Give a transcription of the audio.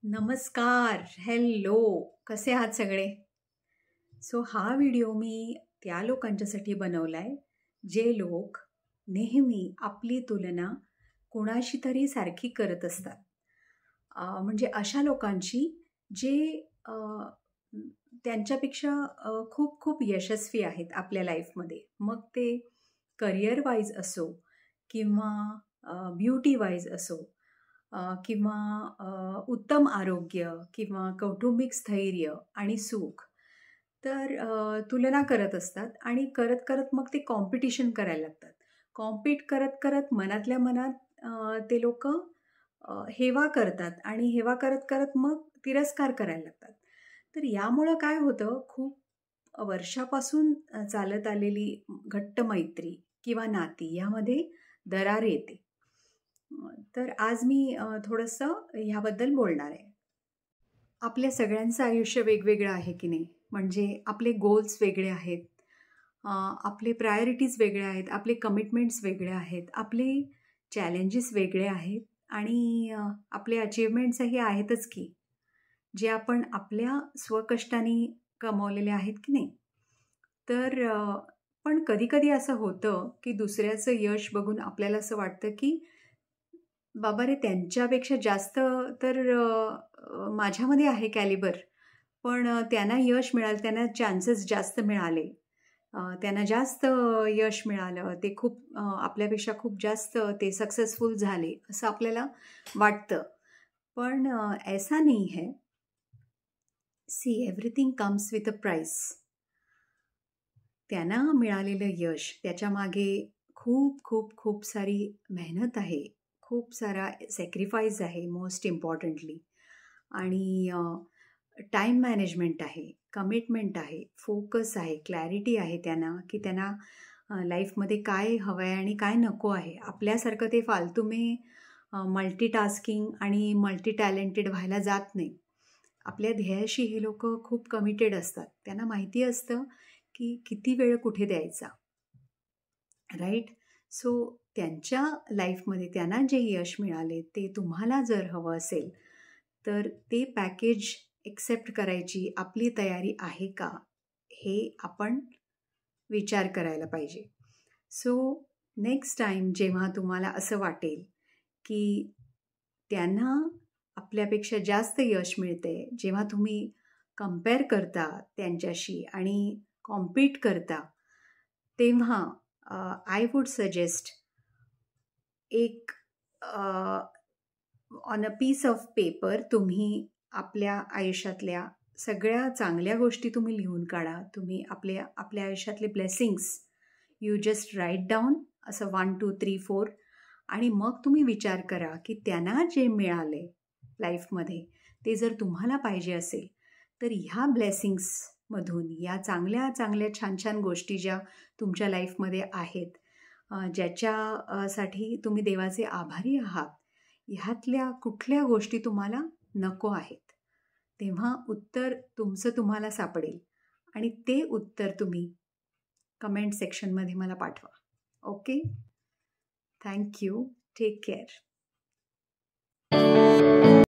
नमस्कार, हॅलो, कसे आहात सगळे? हा व्हिडिओ मी त्या लोकांच्यासाठी बनवला आहे, जे लोक नेहमी आपली तुलना कोणाशी तरी सारखी करत असतात. म्हणजे अशा लोकांची जे अ, त्यांच्यापेक्षा खूप खूप यशस्वी आहेत आपल्या लाईफमध्ये. मग ते करिअर वाईज असो किंवा ब्युटी वाईज असो किंवा उत्तम आरोग्य किंवा कौटुंबिक स्थैर्य आणि सुख. तर तुलना करत असतात आणि करत करत मग ते कॉम्पिटिशन करायला लागतात. कॉम्पीट करत करत मनातल्या मनात ते लोक हेवा करतात आणि हेवा करत करत मग तिरस्कार करायला लागतात. तर यामुळं काय होतं, खूप वर्षापासून चालत आलेली घट्ट मैत्री किंवा नाती यामध्ये दरार येते. तर आज मी थोडंसं ह्याबद्दल बोलणार आहे. आपल्या सगळ्यांचं आयुष्य वेगवेगळं आहे की नाही? म्हणजे आपले गोल्स वेगळे आहेत, आपले प्रायोरिटीज वेगळे आहेत, आपले कमिटमेंट्स वेगळे आहेत, आपले चॅलेंजेस वेगळे आहेत आणि आपले अचीवमेंट्सही आहेतच की, जे आपण आपल्या स्वकष्टाने कमावलेले आहेत की नाही? तर पण कधी-कधी असं होतं, की दुसऱ्याचं यश बघून आपल्याला असं वाटतं, की बाबा रे, त्यांच्यापेक्षा जास्त तर माझ्यामध्ये आहे कॅलिबर. पण त्यांना यश मिळालं, त्यांना चान्सेस जास्त मिळाले. त्यांना जास्त यश मिळालं. ते खूप आपल्यापेक्षा खूप जास्त ते सक्सेसफुल झाले, असं आपल्याला वाटतं. पण ऐसा नहीं है. See everything comes with a price. त्यांना मिळालेलं यश, त्याच्यामागे खूप खूप खूप सारी मेहनत आहे, खूप सारा सॅक्रिफाईस आहे मोस्ट इम्पॉर्टंटली. आणि टाईम मॅनेजमेंट आहे, कमिटमेंट आहे, फोकस आहे, क्लॅरिटी आहे त्यांना, की त्यांना लाईफमध्ये काय हवं आहे आणि काय नको आहे. आपल्यासारखं ते फालतूमे मल्टीटास्किंग आणि मल्टी टॅलेंटेड व्हायला जात नाही. आपल्या ध्येयाशी हे लोकं खूप कमिटेड असतात. त्यांना माहिती असतं की किती वेळ कुठे द्यायचा, राईट? सो त्यांच्या लाईफमध्ये त्यांना जे यश मिळाले ते तुम्हाला जर हवं असेल, तर ते पॅकेज एक्सेप्ट करायची आपली तयारी आहे का, हे आपण विचार करायला पाहिजे. सो नेक्स्ट टाईम जेव्हा तुम्हाला असं वाटेल की त्यांना आपल्यापेक्षा जास्त यश मिळते, जेव्हा तुम्ही कंपेअर करता त्यांच्याशी आणि कॉम्पीट करता, तेव्हा आय वुड सजेस्ट एक on a piece of paper तुम्ही आपल्या आयुष्यातल्या सगळ्या चांगल्या गोष्टी तुम्ही लिहून काढा. तुम्ही आपल्या आयुष्यातले blessings you just write down, असं 1 2 3 4. आणि मग तुम्ही विचार करा की त्यांना जे मिळाले लाईफमध्ये ते जर तुम्हाला पाहिजे असेल, तर ह्या ब्लेसिंग्समधून, या चांगल्या चांगल्या छान छान गोष्टी ज्या तुमच्या लाईफमध्ये आहेत, ज्याच्यासाठी तुम्ही देवाचे आभारी आहात, ह्यातल्या कुठल्या गोष्टी तुम्हाला नको आहेत, तेव्हा उत्तर तुमचं तुम्हाला सापडेल आणि ते उत्तर तुम्ही कमेंट सेक्शनमध्ये मला पाठवा. Okay? Thank you. Take care.